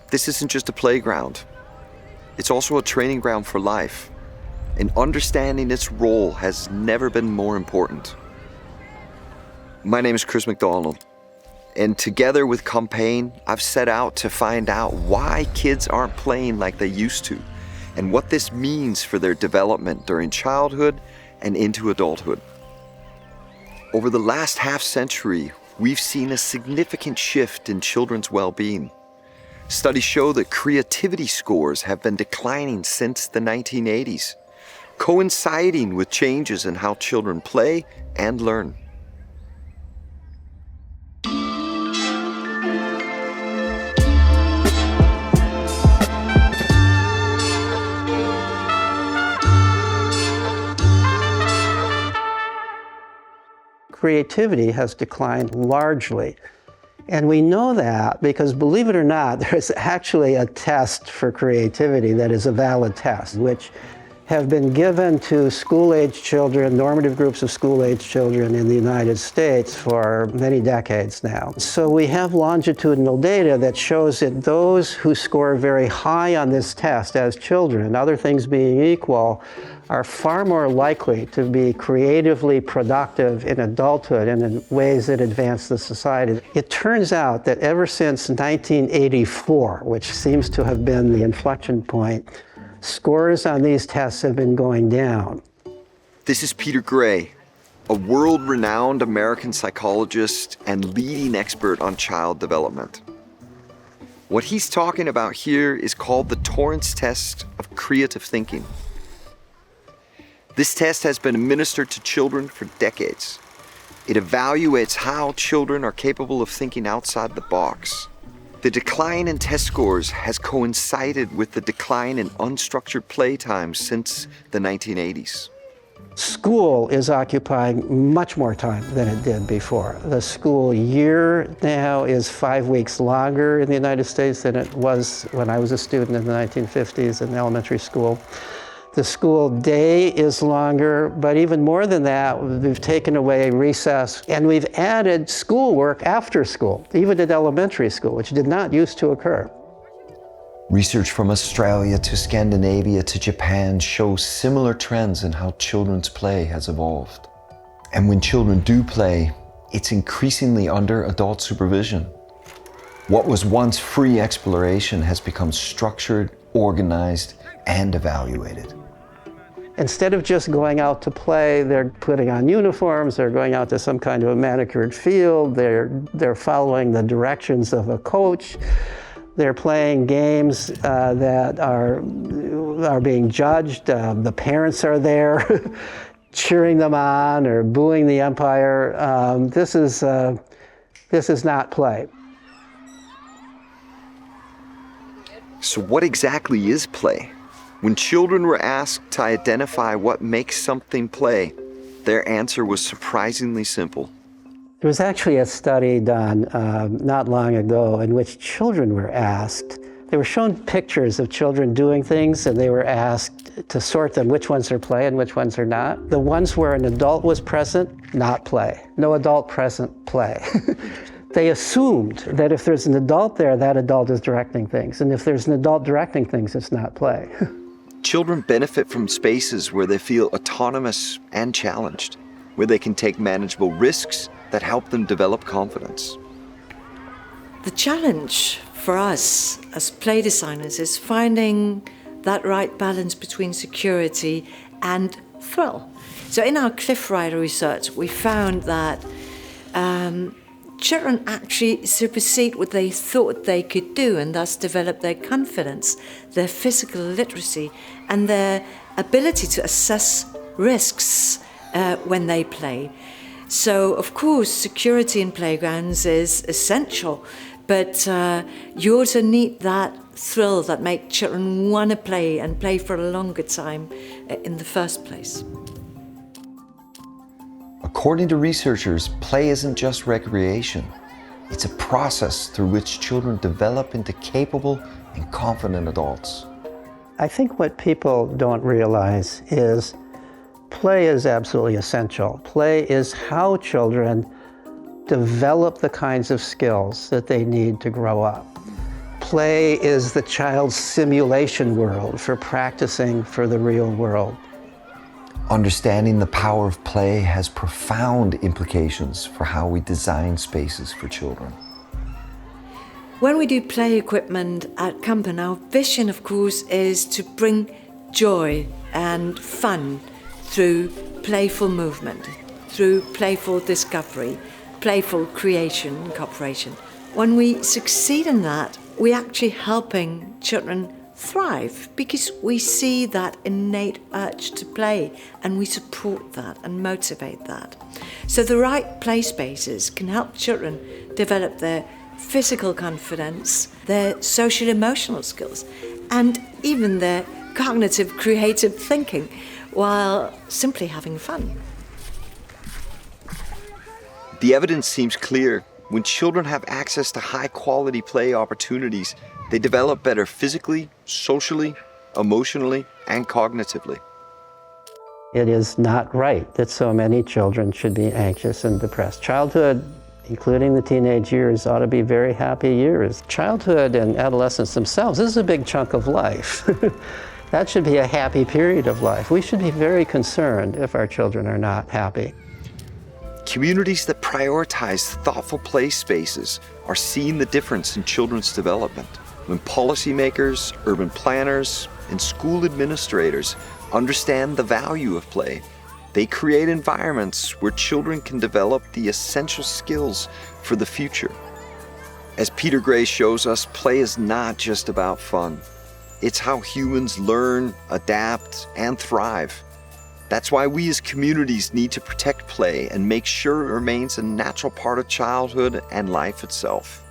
This isn't just a playground. It's also a training ground for life, and understanding its role has never been more important. My name is Chris McDonald, and together with Campaign, I've set out to find out why kids aren't playing like they used to, and what this means for their development during childhood and into adulthood. Over the last half century, we've seen a significant shift in children's well-being. Studies show that creativity scores have been declining since the 1980s, coinciding with changes in how children play and learn. Creativity has declined largely. And we know that because, believe it or not, there's actually a test for creativity that is a valid test, which have been given to school-age children, normative groups of school-age children in the United States for many decades now. So we have longitudinal data that shows that those who score very high on this test as children, other things being equal, are far more likely to be creatively productive in adulthood and in ways that advance the society. It turns out that ever since 1984, which seems to have been the inflection point, scores on these tests have been going down. This is Peter Gray, a world-renowned American psychologist and leading expert on child development. What he's talking about here is called the Torrance Test of Creative Thinking. This test has been administered to children for decades. It evaluates how children are capable of thinking outside the box. The decline in test scores has coincided with the decline in unstructured play time since the 1980s. School is occupying much more time than it did before. The school year now is 5 weeks longer in the United States than it was when I was a student in the 1950s in elementary school. The school day is longer, but even more than that, we've taken away recess and we've added schoolwork after school, even at elementary school, which did not used to occur. Research from Australia to Scandinavia to Japan shows similar trends in how children's play has evolved. And when children do play, it's increasingly under adult supervision. What was once free exploration has become structured, organized, and evaluated. Instead of just going out to play, they're putting on uniforms, they're going out to some kind of a manicured field, they're following the directions of a coach, they're playing games that are being judged, the parents are there cheering them on or booing the umpire. This is not play. So what exactly is play? When children were asked to identify what makes something play, their answer was surprisingly simple. There was actually a study done not long ago in which children were asked, they were shown pictures of children doing things and they were asked to sort them, which ones are play and which ones are not. The ones where an adult was present, not play. No adult present, play. They assumed that if there's an adult there, that adult is directing things. And if there's an adult directing things, it's not play. Children benefit from spaces where they feel autonomous and challenged, where they can take manageable risks that help them develop confidence. The challenge for us as play designers is finding that right balance between security and thrill. So in our Cliff Rider research, we found that children actually supersede what they thought they could do and thus develop their confidence, their physical literacy, and their ability to assess risks when they play. So, of course, security in playgrounds is essential, but you also need that thrill that makes children want to play and play for a longer time in the first place. According to researchers, play isn't just recreation. It's a process through which children develop into capable and confident adults. I think what people don't realize is play is absolutely essential. Play is how children develop the kinds of skills that they need to grow up. Play is the child's simulation world for practicing for the real world. Understanding the power of play has profound implications for how we design spaces for children. When we do play equipment at Kampen, our vision, of course, is to bring joy and fun through playful movement, through playful discovery, playful creation and cooperation. When we succeed in that, we're actually helping children thrive because we see that innate urge to play and we support that and motivate that. So the right play spaces can help children develop their physical confidence, their social emotional skills, and even their cognitive creative thinking while simply having fun. The evidence seems clear. When children have access to high-quality play opportunities, they develop better physically, socially, emotionally, and cognitively. It is not right that so many children should be anxious and depressed. Childhood, including the teenage years, ought to be very happy years. Childhood and adolescence themselves, this is a big chunk of life. That should be a happy period of life. We should be very concerned if our children are not happy. Communities that prioritize thoughtful play spaces are seeing the difference in children's development. When policymakers, urban planners, and school administrators understand the value of play, they create environments where children can develop the essential skills for the future. As Peter Gray shows us, play is not just about fun. It's how humans learn, adapt, and thrive. That's why we as communities need to protect play and make sure it remains a natural part of childhood and life itself.